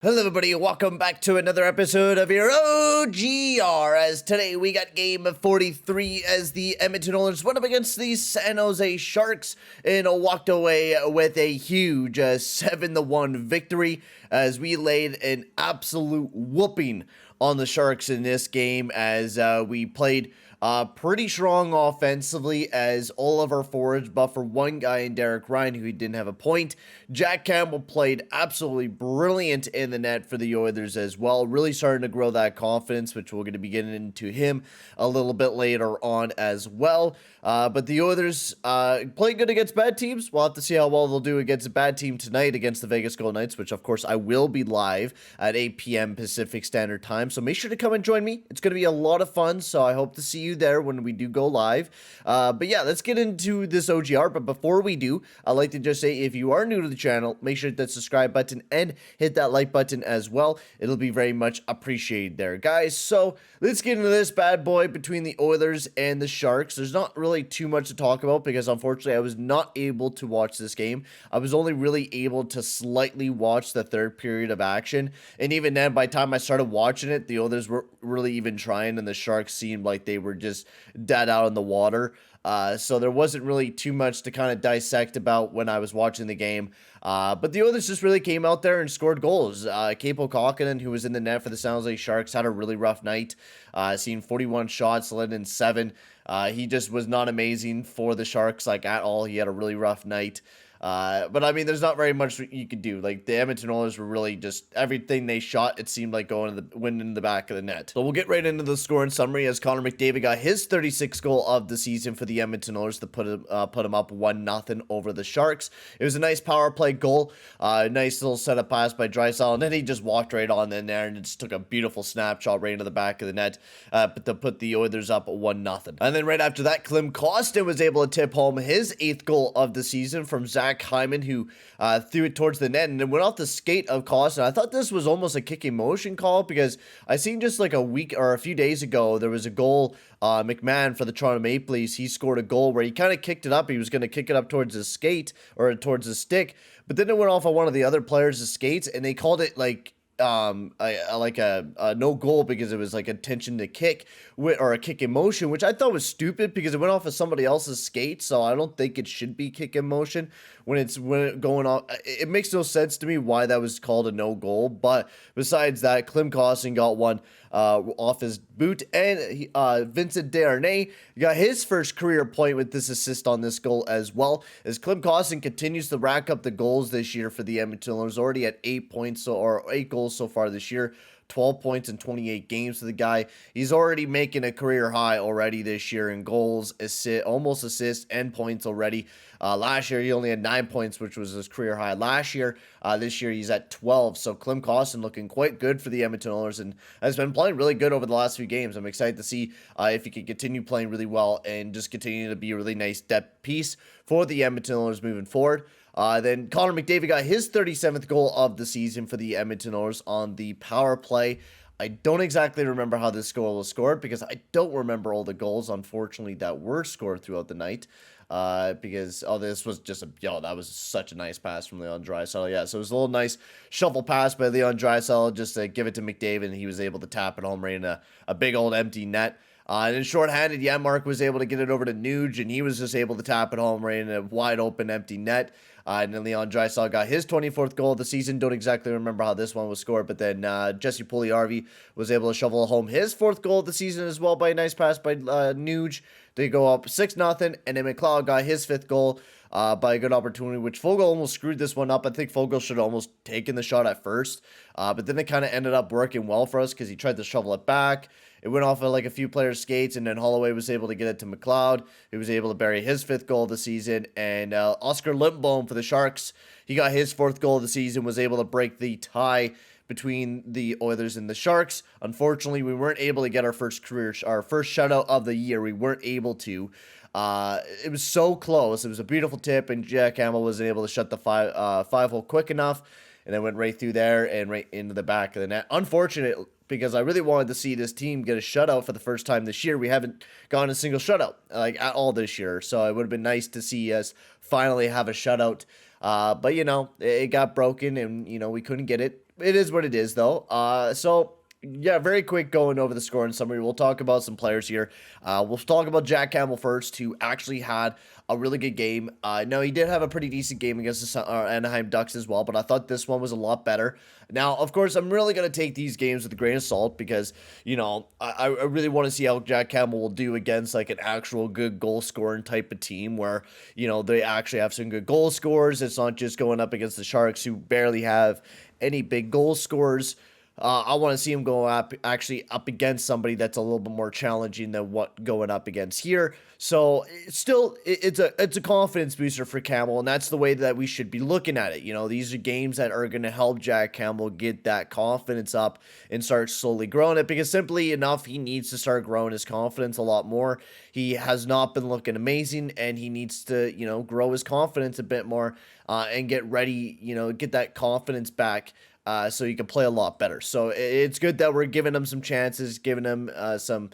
Hello everybody, welcome back to another episode of your OGR, as today we got game 43 as the Edmonton Oilers went up against the San Jose Sharks and walked away with a huge 7-1 victory as we laid an absolute whooping on the Sharks in this game as we played pretty strong offensively as all of our forwards, but for one guy in Derek Ryan who didn't have a point. Jack Campbell played absolutely brilliant in the net for the Oilers as well, really starting to grow that confidence, which we're going to be getting into him a little bit later on as well. But the Oilers play good against bad teams. We'll have to see how well they'll do against a bad team tonight against the Vegas Golden Knights, which of course I will be live at 8 p.m. Pacific Standard Time. So make sure to come and join me. It's going to be a lot of fun. So I hope to see you there when we do go live. But yeah, let's get into this OGR. But before we do, I'd like to just say, if you are new to the channel, make sure to hit that subscribe button and hit that like button as well. It'll be very much appreciated there, guys. So let's get into this bad boy between the Oilers and the Sharks. There's not really too much to talk about because unfortunately I was not able to watch this game. I was only really able to slightly watch the third period of action, and even then, by the time I started watching it, the Oilers were really even trying and the Sharks seemed like they were just dead out in the water. So there wasn't really too much to kind of dissect about when I was watching the game. But the Oilers just really came out there and scored goals. Campbell, who was in the net for the San Jose Sharks, had a really rough night. Seen 41 shots, led in 7. He just was not amazing for the Sharks, like, at all. He had a really rough night. But I mean, there's not very much you could do. Like, the Edmonton Oilers were really just everything they shot, it seemed like going to the wind in the back of the net. So we'll get right into the score and summary as Connor McDavid got his 36th goal of the season for the Edmonton Oilers to put him up 1-0 over the Sharks. It was a nice power play goal, nice little setup pass by Draisaitl, and then he just walked right on in there and just took a beautiful snapshot right into the back of the net, but to put the Oilers up 1-0. And then right after that, Klim Kostin was able to tip home his 8th goal of the season from Zach Hyman, who threw it towards the net and then went off the skate of Kostin. I thought this was almost a kick in motion call because I seen just like a week or a few days ago there was a goal. McMahon for the Toronto Maple Leafs, he scored a goal where he kind of kicked it up. He was going to kick it up towards his skate or towards his stick, but then it went off on one of the other players' skates, and they called it like a no goal because it was like intention to kick or a kick in motion, which I thought was stupid because it went off of somebody else's skate. So I don't think it should be kick in motion when it's going on. It makes no sense to me why that was called a no goal. But besides that, Klim Kostin got one off his boot, and Vincent Desharnais got his first career point with this assist on this goal as well, as Klim Kostin continues to rack up the goals this year for the Edmonton Oilers, already at 8 points or 8 goals so far this year. 12 points in 28 games for the guy. He's already making a career high already this year in goals, almost assists, and points already. Last year, he only had 9 points, which was his career high last year. This year, he's at 12. So Klim Kostin looking quite good for the Edmonton Oilers and has been playing really good over the last few games. I'm excited to see if he can continue playing really well and just continue to be a really nice depth piece for the Edmonton Oilers moving forward. Then Connor McDavid got his 37th goal of the season for the Edmonton Oilers on the power play. I don't exactly remember how this goal was scored because I don't remember all the goals, unfortunately, that were scored throughout the night. Because this was just that was such a nice pass from Leon Draisaitl. Yeah, so it was a little nice shuffle pass by Leon Draisaitl just to give it to McDavid, and he was able to tap it home right in a big old empty net. And then shorthanded, Mark was able to get it over to Nuge, and he was just able to tap it home right in a wide open empty net. And then Leon Draisaitl got his 24th goal of the season. Don't exactly remember how this one was scored, but then Jesse Puljujärvi was able to shovel home his 4th goal of the season as well by a nice pass by Nuge. They go up 6-0, and then McLeod got his 5th goal by a good opportunity, which Fogle almost screwed this one up. I think Fogle should have almost taken the shot at first, but then it kind of ended up working well for us because he tried to shovel it back. It went off of like a few players' skates, and then Holloway was able to get it to McLeod, who was able to bury his 5th goal of the season. And Oscar Lindblom for the Sharks, he got his 4th goal of the season, was able to break the tie between the Oilers and the Sharks. Unfortunately, we weren't able to get our first shutout of the year. We weren't able to. It was so close. It was a beautiful tip, and Jack Campbell wasn't able to shut the five-hole quick enough, and then went right through there and right into the back of the net. Unfortunate, because I really wanted to see this team get a shutout for the first time this year. We haven't gotten a single shutout like at all this year, so it would have been nice to see us finally have a shutout. But you know, it got broken, and you know, we couldn't get it. it is what it is, though. So yeah, very quick going over the score and summary. We'll talk about some players here. We'll talk about Jack Campbell first, who actually had a really good game. No, he did have a pretty decent game against the Anaheim Ducks as well, but I thought this one was a lot better. Now, of course, I'm really going to take these games with a grain of salt because, you know, I really want to see how Jack Campbell will do against like an actual good goal scoring type of team where, you know, they actually have some good goal scorers. It's not just going up against the Sharks, who barely have any big goal scorers. I want to see him go up against somebody that's a little bit more challenging than what going up against here. So it's a confidence booster for Campbell, and that's the way that we should be looking at it. You know, these are games that are going to help Jack Campbell get that confidence up and start slowly growing it, because simply enough, he needs to start growing his confidence a lot more. He has not been looking amazing, and he needs to, you know, grow his confidence a bit more and get ready, you know, get that confidence back. So he can play a lot better. So it's good that we're giving him some chances, giving him some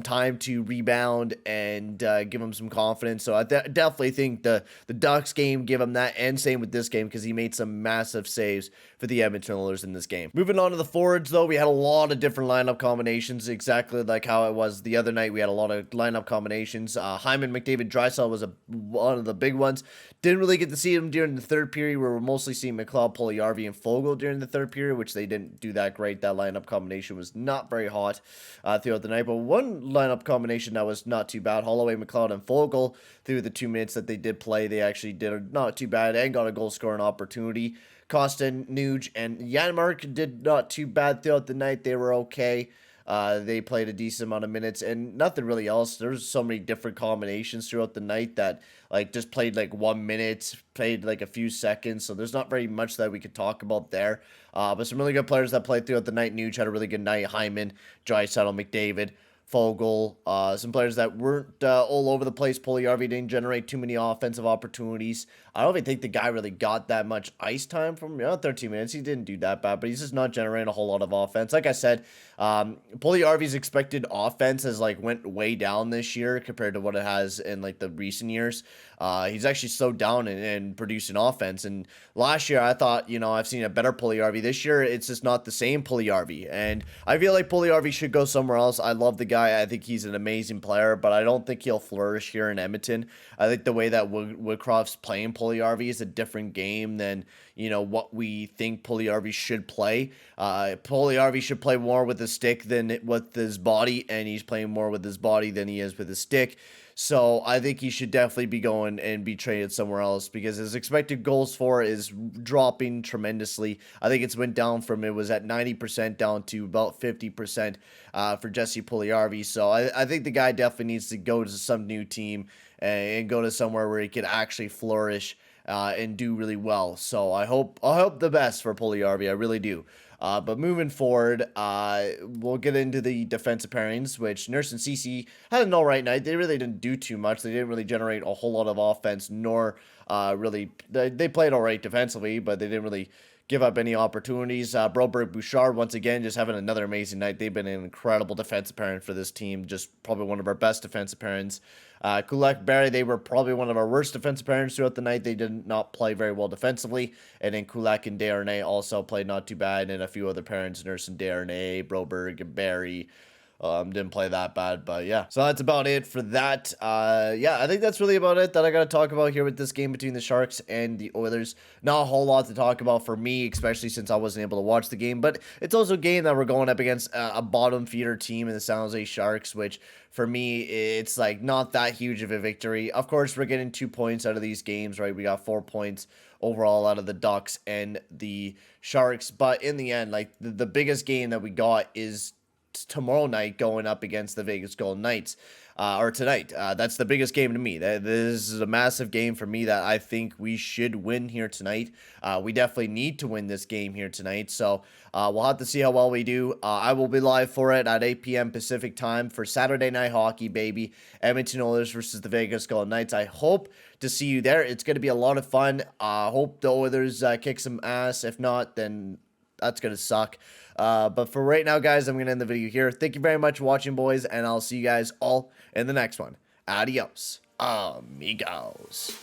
time to rebound and give him some confidence. So I definitely think the Ducks game give him that, and same with this game because he made some massive saves for the Edmonton Oilers in this game. Moving on to the forwards, though, we had a lot of different lineup combinations, exactly like how it was the other night. We had a lot of lineup combinations. Hyman, McDavid, Draisaitl was one of the big ones. Didn't really get to see him during the third period, where we're mostly seeing McLeod, Puljujarvi, and Foegele during the third period, which they didn't do that great. That lineup combination was not very hot throughout the night. But one lineup combination that was not too bad, Holloway, McLeod, and Foegele, through the 2 minutes that they did play, they actually did not too bad and got a goal scoring opportunity. Kostin, Nuge, and Janmark did not too bad throughout the night. They were okay. They played a decent amount of minutes and nothing really else. There's so many different combinations throughout the night that like just played like 1 minute, played like a few seconds. So there's not very much that we could talk about there. But some really good players that played throughout the night. Nuge had a really good night. Hyman, Draisaitl, McDavid, Foegele, some players that weren't all over the place. Puljujarvi didn't generate too many offensive opportunities. I don't even think the guy really got that much ice time from 13 minutes. He didn't do that bad, but he's just not generating a whole lot of offense. Like I said, Puljujarvi's expected offense has like went way down this year compared to what it has in like the recent years. He's actually slowed down in producing offense. And last year, I thought, you know, I've seen a better Puljujarvi. This year, it's just not the same Puljujarvi. And I feel like Puljujarvi should go somewhere else. I love the guy. I think he's an amazing player, but I don't think he'll flourish here in Edmonton. I think the way that Woodcroft's playing Puljujarvi is a different game than, you know, what we think Puljujarvi should play. Puljujarvi should play more with his stick than with his body, and he's playing more with his body than he is with his stick. So I think he should definitely be going and be traded somewhere else because his expected goals for is dropping tremendously. I think it's went down from, it was at 90% down to about 50% for Jesse Puljujarvi. So I think the guy definitely needs to go to some new team and go to somewhere where he could actually flourish and do really well. So I hope the best for Puljujarvi. I really do. But moving forward, we'll get into the defensive pairings, which Nurse and Ceci had an alright night. They really didn't do too much. They didn't really generate a whole lot of offense, nor really, they played alright defensively, but they didn't really give up any opportunities. Broberg, Bouchard, once again, just having another amazing night. They've been an incredible defensive pairing for this team. Just probably one of our best defensive pairings. Kulak, Barry, they were probably one of our worst defensive pairings throughout the night. They did not play very well defensively. And then Kulak and Desharnais also played not too bad. And a few other pairings, Nurse and Desharnais, Broberg and Barry. Didn't play that bad, but yeah. So that's about it for that. Yeah, I think that's really about it that I got to talk about here with this game between the Sharks and the Oilers. Not a whole lot to talk about for me, especially since I wasn't able to watch the game, but it's also a game that we're going up against a bottom feeder team in the San Jose Sharks, which for me, it's like not that huge of a victory. Of course, we're getting 2 points out of these games, right? We got 4 points overall out of the Ducks and the Sharks, but in the end, like the biggest game that we got is tomorrow night going up against the Vegas Golden Knights, or tonight. That's the biggest game to me. This is a massive game for me that I think we should win here tonight. We definitely need to win this game here tonight, so we'll have to see how well we do. I will be live for it at 8 p.m. Pacific time for Saturday Night Hockey, baby. Edmonton Oilers versus the Vegas Golden Knights. I hope to see you there. It's going to be a lot of fun. Hope the Oilers kick some ass. If not, then that's going to suck. But for right now, guys, I'm going to end the video here. Thank you very much for watching, boys, and I'll see you guys all in the next one. Adios, amigos.